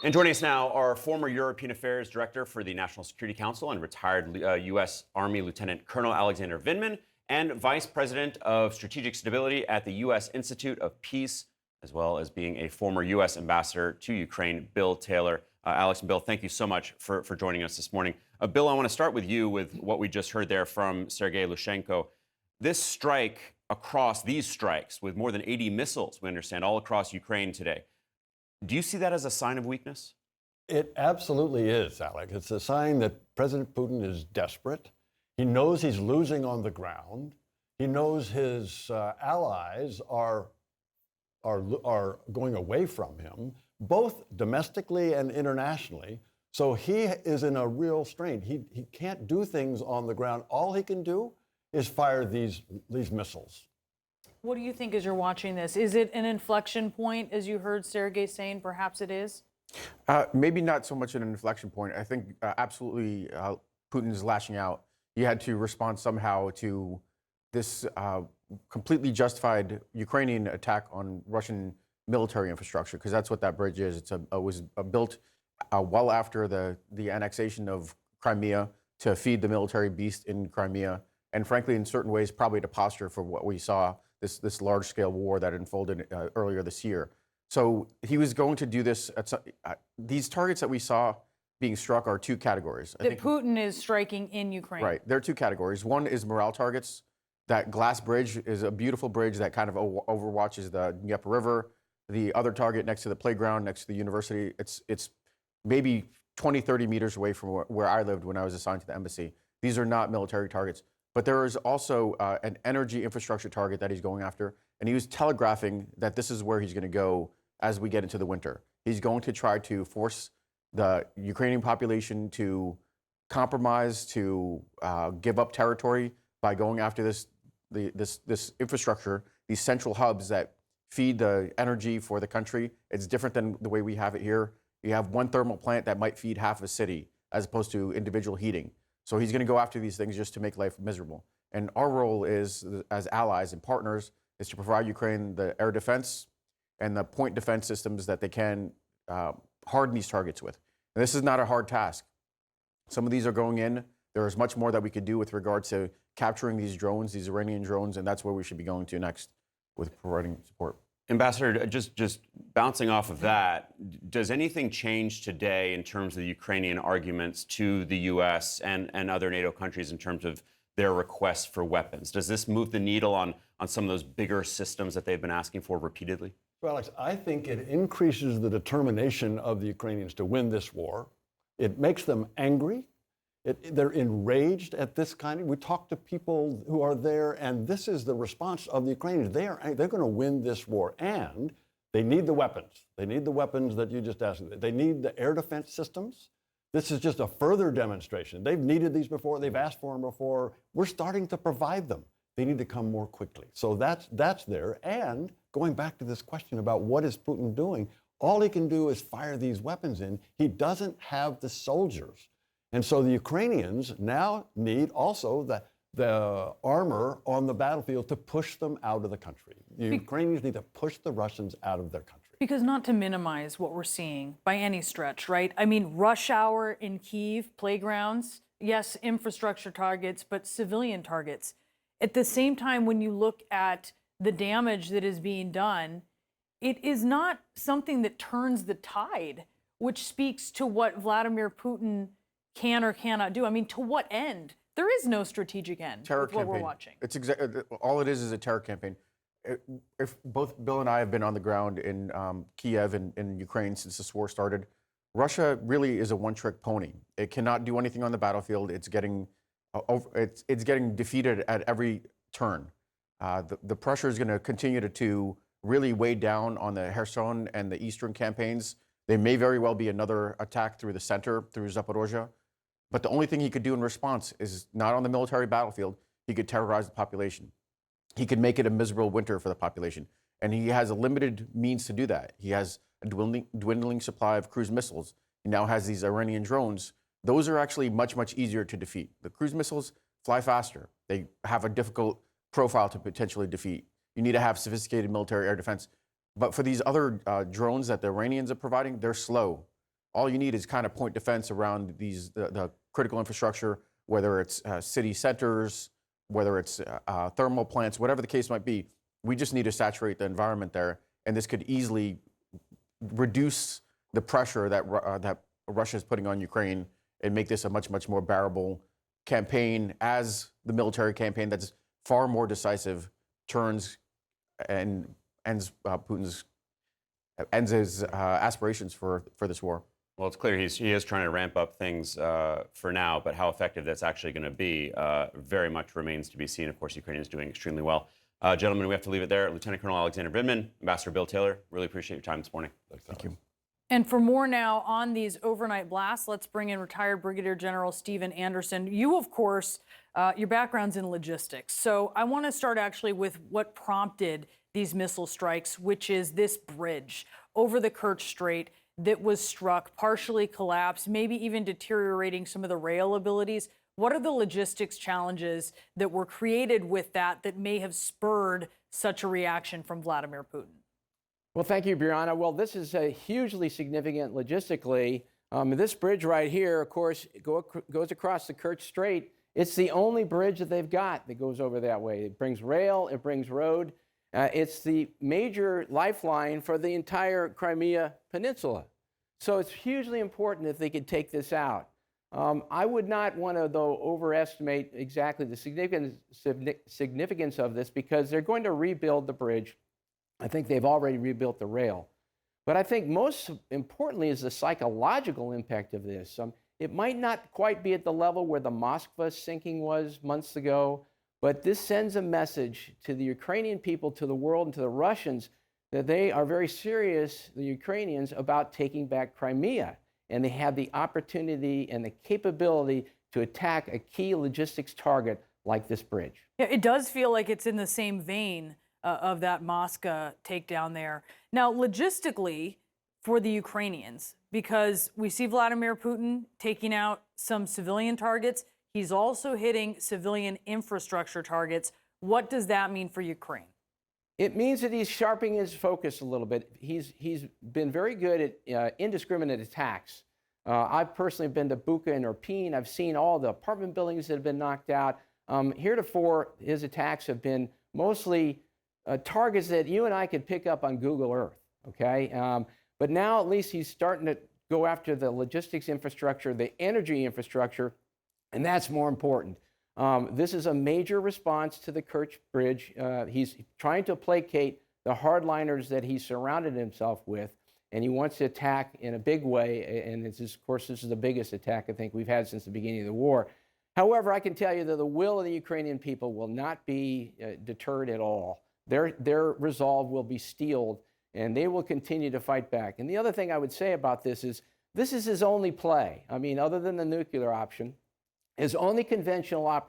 And joining us now are former European Affairs Director for the National Security Council and retired U.S. Army Lieutenant Colonel Alexander Vindman, and Vice President of Strategic Stability at the U.S. Institute of Peace, as well as being a former U.S. Ambassador to Ukraine, Bill Taylor. Alex and Bill, thank you so much for joining us this morning. Bill, I want to start with you with what we just heard there from Sergei Lushenko. This strike across these strikes with more than 80 missiles, we understand, all across Ukraine today. Do you see that as a sign of weakness? It absolutely is, Alec. It's a sign that President Putin is desperate. He knows he's losing on the ground. He knows his allies are going away from him, both domestically and internationally. So he is in a real strain. He can't do things on the ground. All he can do is fire these missiles. What do you think as you're watching this? Is it an inflection point, as you heard Sergei saying? Perhaps it is? Maybe not so much an inflection point. I think absolutely Putin is lashing out. He had to respond somehow to this completely justified Ukrainian attack on Russian military infrastructure, because that's what that bridge is. It was built well after the annexation of Crimea to feed the military beast in Crimea, and frankly, in certain ways, probably to posture for what we saw, this large-scale war that unfolded earlier this year. So he was going to do this. These targets that we saw being struck are two categories. That Putin is striking in Ukraine. Right. There are two categories. One is morale targets. That glass bridge is a beautiful bridge that kind of overwatches the Dnieper River. The other target next to the playground, next to the university, it's maybe 20, 30 meters away from where I lived when I was assigned to the embassy. These are not military targets. But there is also an energy infrastructure target that he's going after, and he was telegraphing that this is where he's going to go as we get into the winter. He's going to try to force the Ukrainian population to compromise, to give up territory by going after this infrastructure, these central hubs that feed the energy for the country. It's different than the way we have it here. You have one thermal plant that might feed half a city as opposed to individual heating. So he's going to go after these things just to make life miserable. And our role is, as allies and partners, is to provide Ukraine the air defense and the point defense systems that they can harden these targets with. And this is not a hard task. Some of these are going in. There is much more that we could do with regard to capturing these drones, these Iranian drones, and that's where we should be going to next with providing support. Ambassador, just bouncing off of that, does anything change today in terms of the Ukrainian arguments to the U.S. and other NATO countries in terms of their requests for weapons? Does this move the needle on some of those bigger systems that they've been asking for repeatedly? Well, Alex, I think it increases the determination of the Ukrainians to win this war. It makes them angry. They're enraged at this kind of. We talk to people who are there, and this is the response of the Ukrainians. They're going to win this war, and they need the weapons. They need the weapons that you just asked. They need the air defense systems. This is just a further demonstration. They've needed these before. They've asked for them before. We're starting to provide them. They need to come more quickly. So that's there. And going back to this question about what is Putin doing, all he can do is fire these weapons in. He doesn't have the soldiers. And so the Ukrainians now need also the armor on the battlefield to push them out of the country. The Ukrainians need to push the Russians out of their country. Because not to minimize what we're seeing by any stretch, right? I mean, rush hour in Kyiv, playgrounds, yes, infrastructure targets, but civilian targets. At the same time, when you look at the damage that is being done, it is not something that turns the tide, which speaks to what Vladimir Putin can or cannot do. I mean, to what end? There is no strategic end with what we're watching. It's all it is a terror campaign. If both Bill and I have been on the ground in Kiev and in Ukraine since this war started, Russia really is a one-trick pony. It cannot do anything on the battlefield. It's getting defeated at every turn. The pressure is going to continue to really weigh down on the Kherson and the eastern campaigns. There may very well be another attack through the center, through Zaporozhye. But the only thing he could do in response is not on the military battlefield. He could terrorize the population. He could make it a miserable winter for the population. And he has a limited means to do that. He has a dwindling supply of cruise missiles. He now has these Iranian drones. Those are actually much, much easier to defeat. The cruise missiles fly faster. They have a difficult profile to potentially defeat. You need to have sophisticated military air defense. But for these other drones that the Iranians are providing, they're slow. all you need is kind of point defense around the critical infrastructure, whether it's city centers, whether it's thermal plants, whatever the case might be. We just need to saturate the environment there, and this could easily reduce the pressure that Russia is putting on Ukraine and make this a much, much more bearable campaign as the military campaign that's far more decisive turns and ends his aspirations for this war. Well, it's clear he is trying to ramp up things for now, but how effective that's actually going to be very much remains to be seen. Of course, Ukraine is doing extremely well. Gentlemen, we have to leave it there. Lieutenant Colonel Alexander Vindman, Ambassador Bill Taylor, really appreciate your time this morning. Thank you. And for more now on these overnight blasts, let's bring in retired Brigadier General Stephen Anderson. You, of course, your background's in logistics. So I want to start actually with what prompted these missile strikes, which is this bridge over the Kerch Strait that was struck, partially collapsed, maybe even deteriorating some of the rail abilities. What are the logistics challenges that were created with that may have spurred such a reaction from Vladimir Putin? Well, thank you, Brianna. Well, this is hugely significant logistically. This bridge right here, of course, goes across the Kerch Strait. It's the only bridge that they've got that goes over that way. It brings rail, it brings road. It's the major lifeline for the entire Crimea Peninsula. So it's hugely important if they could take this out. I would not want to, though, overestimate exactly the significance of this, because they're going to rebuild the bridge. I think they've already rebuilt the rail. But I think most importantly is the psychological impact of this. It might not quite be at the level where the Moskva sinking was months ago, but this sends a message to the Ukrainian people, to the world, and to the Russians that they are very serious, the Ukrainians, about taking back Crimea. And they have the opportunity and the capability to attack a key logistics target like this bridge. Yeah, it does feel like it's in the same vein of that Moscow takedown there. Now, logistically, for the Ukrainians, because we see Vladimir Putin taking out some civilian targets, he's also hitting civilian infrastructure targets. What does that mean for Ukraine? It means that he's sharpening his focus a little bit. He's been very good at indiscriminate attacks. I've personally been to Bucha and Irpin. I've seen all the apartment buildings that have been knocked out. Heretofore, his attacks have been mostly targets that you and I could pick up on Google Earth, okay? But now at least he's starting to go after the logistics infrastructure, the energy infrastructure, and that's more important. This is a major response to the Kerch Bridge. He's trying to placate the hardliners that he surrounded himself with, and he wants to attack in a big way, and of course, this is the biggest attack I think we've had since the beginning of the war. However, I can tell you that the will of the Ukrainian people will not be deterred at all. Their resolve will be steeled, and they will continue to fight back. And the other thing I would say about this is his only play. I mean, other than the nuclear option, his only conventional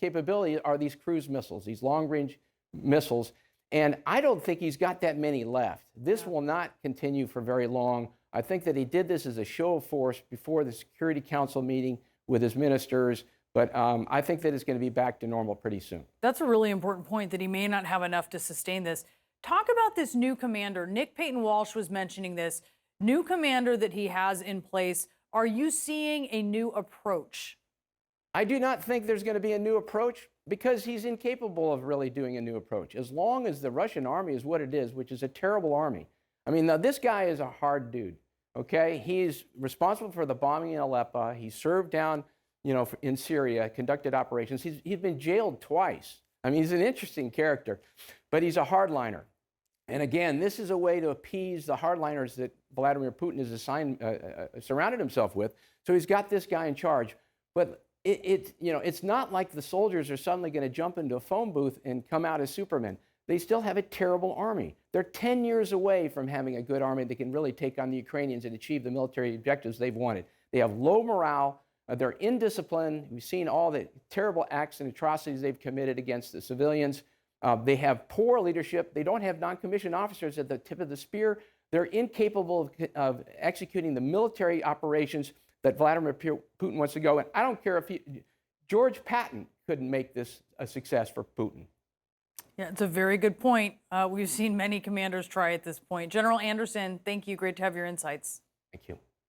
capability are these cruise missiles, these long-range missiles. And I don't think he's got that many left. This will not continue for very long. I think that he did this as a show of force before the Security Council meeting with his ministers. But I think that it's going to be back to normal pretty soon. That's a really important point, that he may not have enough to sustain this. Talk about this new commander. Nick Payton Walsh was mentioning this. New commander that he has in place. Are you seeing a new approach? I do not think there's going to be a new approach, because he's incapable of really doing a new approach. As long as the Russian army is what it is, which is a terrible army. I mean, now, this guy is a hard dude, okay? He's responsible for the bombing in Aleppo. He served down, in Syria, conducted operations. He's been jailed twice. I mean, he's an interesting character, but he's a hardliner. And again, this is a way to appease the hardliners that Vladimir Putin has surrounded himself with. So he's got this guy in charge. But it's not like the soldiers are suddenly going to jump into a phone booth and come out as Supermen. They still have a terrible army. They're 10 years away from having a good army that can really take on the Ukrainians and achieve the military objectives they've wanted. They have low morale. They're indisciplined. We've seen all the terrible acts and atrocities they've committed against the civilians. They have poor leadership. They don't have non-commissioned officers at the tip of the spear. They're incapable of executing the military operations that Vladimir Putin wants to go. And I don't care if George Patton couldn't make this a success for Putin. Yeah, it's a very good point. We've seen many commanders try at this point. General Anderson, thank you. Great to have your insights. Thank you.